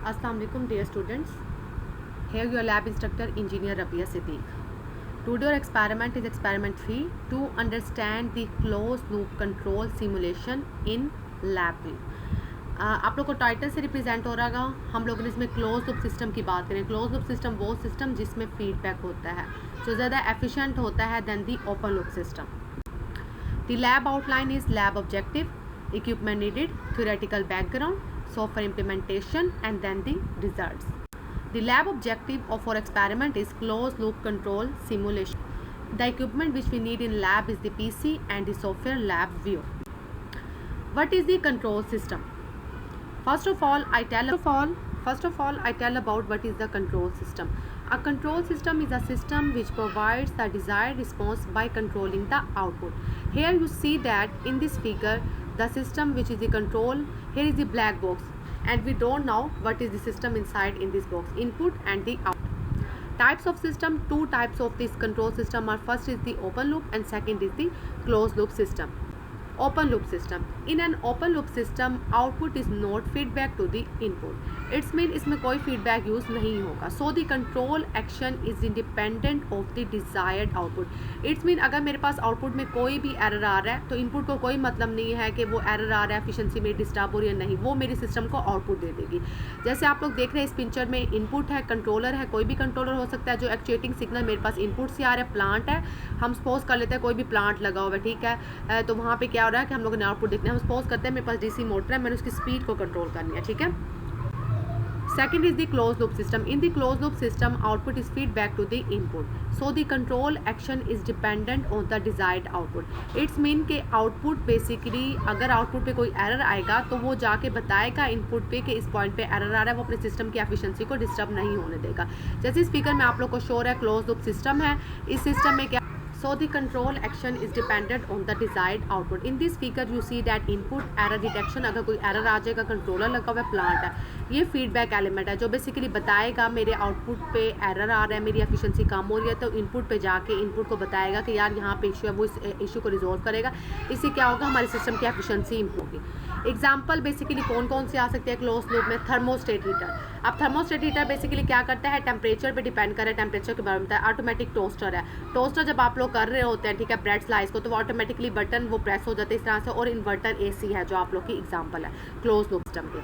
Assalamu alaikum dear students. Here your lab instructor engineer Rabia Siddiq. Today our experiment is experiment 3 to understand the closed loop control simulation in lab view. आप लोग को title से represent हो रहा हम लोगों ने इसमें क्लोज लूप सिस्टम की बात करें. क्लोज लूप सिस्टम वो सिस्टम जिसमें फीडबैक होता है जो ज़्यादा एफिशिएंट होता है then the open loop system. The lab outline is lab objective, equipment needed, theoretical background, software implementation and then the results. The lab objective of our experiment is closed loop control simulation. The equipment which we need in lab is the PC and the software lab view. What is the control system? First of all I tell about what is the control system. A control system is a system which provides the desired response by controlling the output. Here you see that in this figure the system which is the control, here is the black box and we don't know what is the system inside in this box, input and the output. Types of system, two types of this control system are, first is the open loop and second is the closed loop system. Open loop system. In an open loop system output is not feedback to the input. It's mean इसमें कोई feedback use नहीं होगा. So the control action is independent of the desired output. It's mean अगर मेरे पास output में कोई भी error आ रहा है तो input को कोई मतलब नहीं है कि वो error आ रहा है, efficiency में disturb हो रही है, नहीं, वो मेरी system को output दे देगी. जैसे आप लोग देख रहे हैं इस पिक्चर में input है, controller है, कोई भी controller हो सकता है. जो actuating signal मेरे पास input से आ रहा है, plant है, हम suppose कर लेते हैं कोई भी plant लगा हुआ है, ठीक है, तो वहाँ पे क्या हो रहा है कि हम लोग ने आउटपुट देखना है. हम सपोज करते हैं मेरे पास डीसी मोटर है, मैंने उसकी स्पीड को कंट्रोल करनी है, ठीक है. Second is the close loop system. In the close loop system output is feedback to the input, so the control action is dependent on the desired output. It's mean के output basically अगर output पे कोई error आएगा तो वो जाके बताएगा input पे कि इस पॉइंट पे एरर आ रहा है, वो अपने सिस्टम की एफिशिएंसी को डिस्टर्ब नहीं होने देगा. जैसे स्पीकर में आप लोग को शो है क्लोज लूप सिस्टम है. इस सिस्टम में क्या, so the control action is dependent on the desired output. In this figure you see that input error detection, अगर कोई error आ जाएगा, कंट्रोलर लगा हुआ है, प्लांट है, ये फीडबैक एलिमेंट है जो बेसिकली बताएगा मेरे आउटपुट पे एरर आ रहा है, मेरी एफिशिएंसी कम हो रही है, तो इनपुट पे जाके इनपुट को बताएगा कि यार यहाँ पे इशू है, वो इस इशू को रिजॉल्व करेगा. इससे क्या होगा, हमारे सिस्टम की एफिशिएंसी इम्प्रूव होगी. एग्जाम्पल बेसिकली कौन कौन से आ सकते हैं क्लोज लूप में, थर्मोस्टेट हीटर. अब थर्मोस्टेट हीटर बेसिकली क्या करता है, टेम्परेचर पे डिपेंड करे, टेम्परेचर के बारे में बताया. ऑटोमेटिक टोस्टर है. टोस्टर जब आप लोग कर रहे होते हैं, ठीक है, ब्रेड स्लाइस को, तो वो ऑटोमेटिकली बटन वो प्रेस हो जाते हैं इस तरह से. और इन्वर्टर एसी है जो आप लोग की एग्जांपल है क्लोज लूप सिस्टम के.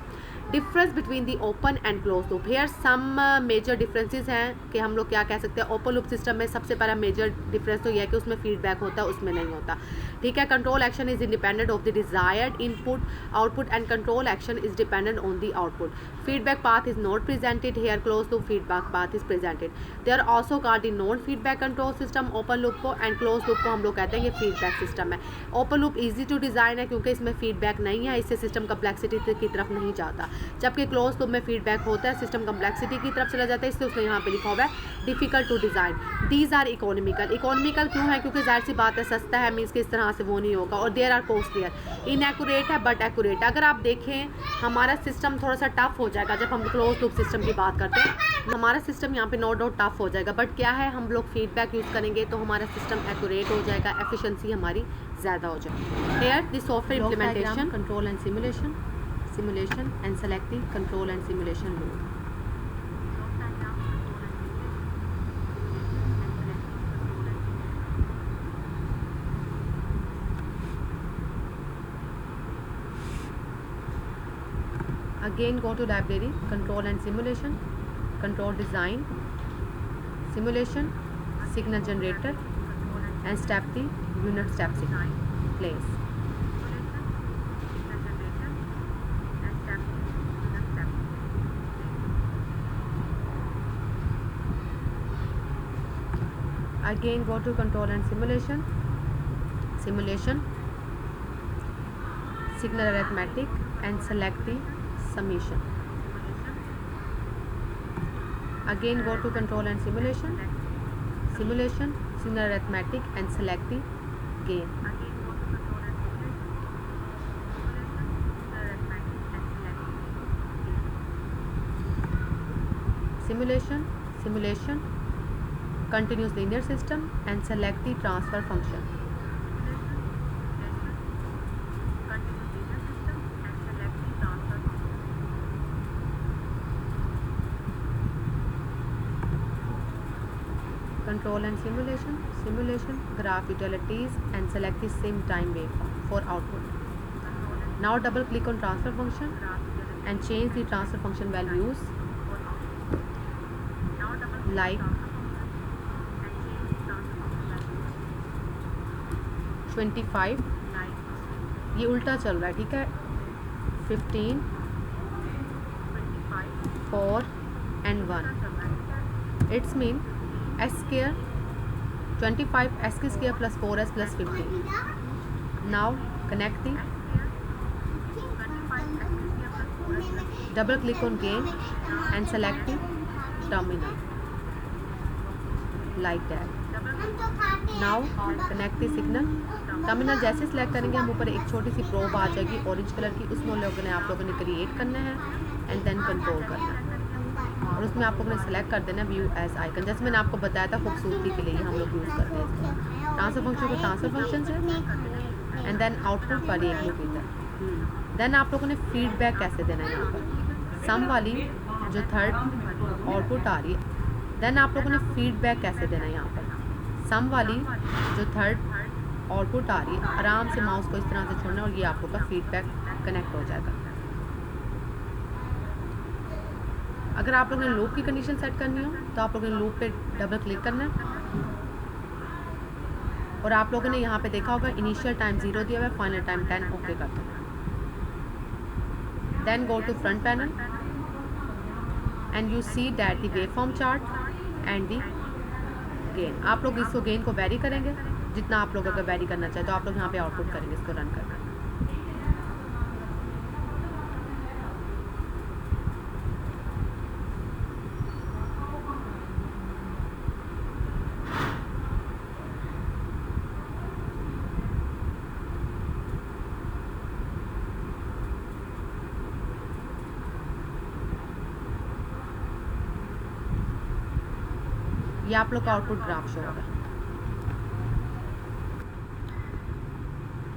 Difference between the open and close loop. Here some major differences हैं कि हम लोग क्या कह सकते हैं. ओपन लूप सिस्टम में सबसे पहला मेजर डिफरेंस तो यह है कि उसमें फीडबैक होता है, उसमें नहीं होता, ठीक है. Control action is independent of the desired input output and control action is dependent on the output. Feedback path is not presented here, close loop feedback path is presented. They are also called the non feedback control system. Open loop को and close loop को हम लोग कहते हैं ये feedback system है. Open loop easy to design है क्योंकि इसमें फीडबैक नहीं है, इससे सिस्टम कम्प्लेक्सिटी की तरफ नहीं जाता. जबकि क्लोज लूप में फीडबैक होता है, सिस्टम कम्प्लेक्सिटी की तरफ चला जाता है, इसलिए उसने यहाँ पे लिखा हुआ है difficult to design. These are economical. Economical क्यों है, क्योंकि जाहिर सी बात है सस्ता है, मीन्स कि इस तरह से वो नहीं होगा. और देयर आर कॉस्टलियर. इनएक्यूरेट है बट एक्यूरेट. अगर आप देखें हमारा सिस्टम थोड़ा सा टफ हो जाएगा जब हम क्लोज लूप सिस्टम की बात करते हैं. हमारा सिस्टम यहाँ पे नो डाउट टफ हो जाएगा, बट क्या है, हम लोग फीडबैक यूज़ करेंगे तो हमारा सिस्टम एक्यूरेट हो जाएगा, एफिशिएंसी हमारी ज़्यादा हो जाएगी. Here the software implementation, control and simulation and select the control and simulation loop. Again go to library, control and simulation, control design, simulation, signal generator and step the unit step signal place. Again go to control and simulation, signal arithmetic and select the summation. Again go to control and simulation, signal arithmetic and select the gain. Simulation continuous linear system and select the transfer function. control and simulation, graph utilities, and select the sim time waveform for output. Now double click on transfer function and change the transfer function values like 25, ये उल्टा चल रहा है, ठीक है, 15, 4 and 1. It's mean s square 25 s square plus 4s plus 15. Now connect the double click on gain and select the terminal like that. Now connect the signal. Terminal जैसे select करेंगे हम ऊपर एक छोटी सी प्रोब आ जाएगी ऑरेंज कलर की, उसमें आप लोगों ने क्रिएट करना है एंड देन कंट्रोल करना है और उसमें आप लोगों ने सेलेक्ट कर देना व्यू एज आइकन, जैसे मैंने आपको बताया था खूबसूरती के लिए हम लोग यूज़ करते हैं इसको। ट्रांसफर फंक्शन को ट्रांसफर फंक्शन से एंड देन आउटपुट पर एक लूप इधर। देन आप लोगों ने फीडबैक कैसे देना है यहाँ पर, सम वाली जो थर्ड आउटपुट आ रही है, देन आप लोगों ने फीडबैक कैसे देना है यहाँ पर, सम वाली जो थर्ड आउटपुट आ रही है, आराम से माउस को इस तरह से छोड़ना और ये आप लोग का फीडबैक कनेक्ट हो जाएगा। अगर आप लोगों ने लूप की कंडीशन सेट करनी हो तो आप लोगों ने लूप पे डबल क्लिक करना है और आप लोगों ने यहाँ पे देखा होगा इनिशियल टाइम 0 दिया हुआ है, फाइनल टाइम 10 ओके कर देना। Then go to front panel and you see that the waveform chart and the gain. आप लोग इसको गेन को वेरी करेंगे, जितना आप लोग अगर वेरी करना चाहे तो आप लोग यहाँ पे आउटपुट करेंगे इसको रन करके। ये आप लोग का आउटपुट ग्राफ शो होगा।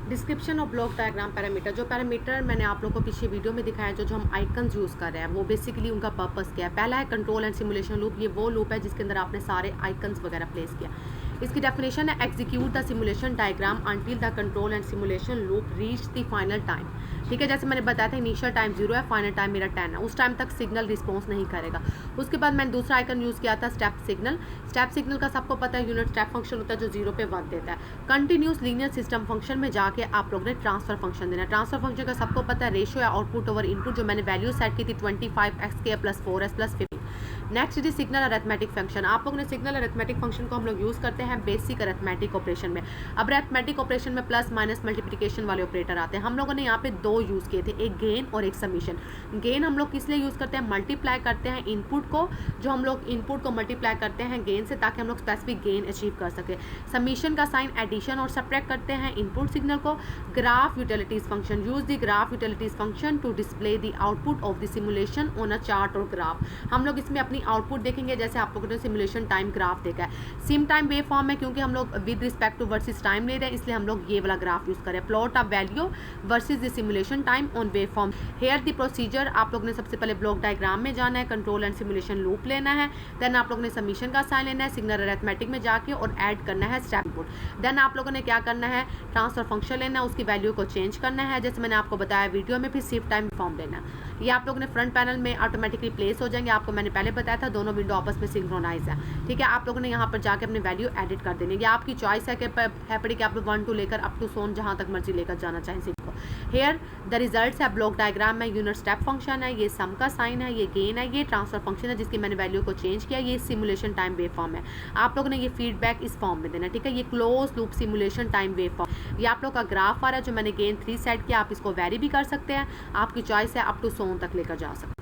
डिस्क्रिप्शन और ब्लॉक डायग्राम पैरामीटर, जो पैरामीटर मैंने आप लोगों को पिछले वीडियो में दिखाया जो हम आइकन्स यूज़ कर रहे हैं वो बेसिकली उनका पर्पस क्या है। पहला है कंट्रोल एंड सिमुलेशन लूप, ये वो लूप है जिसके अंदर आपने सारे आइकन्स वगैरह प्लेस किया। इसकी डेफिनेशन है execute the simulation diagram until the control and simulation loop reach the final time. ठीक है, जैसे मैंने बताया था इनिशियल टाइम 0 है, फाइनल टाइम मेरा 10 है, उस टाइम तक सिग्नल रिस्पॉन्स नहीं करेगा। उसके बाद मैंने दूसरा आइकन यूज़ किया था स्टेप सिग्नल। स्टेप सिग्नल का सबको पता है यूनिट स्टेप फंक्शन होता है जो 0 पे 1 देता है। कंटिन्यूस लीनियर सिस्टम फंक्शन में जाके आप लोग ने ट्रांसफर फंक्शन देना है। ट्रांसफर फंक्शन का सबको पता है रेशियो या आउटपुट ओवर इनपुट, जो मैंने वैल्यू सेट की थी 25x² + 4s + 15। Next is signal arithmetic function. आप लोगों ने सिग्नल अरिथमेटिक फंक्शन को हम लोग यूज़ करते हैं बेसिक अरिथमेटिक ऑपरेशन में। अब अरिथमेटिक ऑपरेशन में प्लस माइनस मल्टीप्लिकेशन वाले ऑपरेटर आते हैं। हम लोगों ने यहाँ पे 2 यूज़ किए थे, एक गेन और एक समीशन। गेन हम लोग किस लिए यूज़ करते हैं, मल्टीप्लाई करते हैं इनपुट को, जो हम लोग इनपुट को मल्टीप्लाई करते हैं गेन से ताकि हम लोग स्पेसिफिक गेन अचीव कर सके। समीशन का साइन एडिशन और सब्ट्रैक्ट करते हैं इनपुट सिग्नल को। Graph utilities function, use the graph utilities function to display the output of the simulation on a chart और ग्राफ। हम लोग इसमें अपनी आउटपुट देखेंगे जैसे आप लोगों ने सिमुलेशन टाइम ग्राफ देखा है। सिम टाइम वेव फॉर्म है क्योंकि हम लोग with respect to versus time ले रहे हैं, इसलिए हम लोग ये वाला ग्राफ यूज करें। Plot of value versus the simulation time on wave form. Here the procedure, आप लोग ने सबसे पहले ब्लॉक डायग्राम में जाना है, कंट्रोल एंड सिमुलेशन लूप लेना है, देन आप लोग ने समीशन का साइन लेना है, सिग्नल अरिथमेटिक में जाके और ऐड करना है स्टेप इनपुट। देन आप लोगों ने क्या करना है, ट्रांसफर फंक्शन लेना है, उसकी वैल्यू को चेंज करना है जैसे मैंने आपको बताया वीडियो में, फिर शिफ्ट टाइम फॉर्म लेना है। ये आप लोगों ने फ्रंट पैनल में ऑटोमेटिकली प्लेस हो जाएंगे। आपको मैंने पहले बताया था दोनों विंडो आपस में सिंक्रोनाइज है। ठीक है, आप लोगों ने यहाँ पर जाके अपनी वैल्यू एडिट कर देनी है। ये आपकी चॉइस है कि पड़ी कि आप लोग 1 to लेकर अप टू सोन जहाँ तक मर्जी लेकर जाना चाहें सीखो। हेयर द रिजल्ट्स है ब्लॉक डायग्राम में, यूनिट स्टेप फंक्शन है, ये सम का साइन है, ये गेन है, ये ट्रांसफर फंक्शन है जिसकी मैंने वैल्यू को चेंज किया, ये सिमुलेशन टाइम वेव फॉर्म है। आप लोगों ने ये फीडबैक इस फॉर्म में देना। ठीक है, ये close loop simulation time wave form, ये आप लोग का ग्राफ आ रहा है जो मैंने गेन 3 सेट किया। आप इसको वेरी भी कर सकते हैं, आपकी चॉइस है, अप टू सोन तक लेकर जा सकते हैं।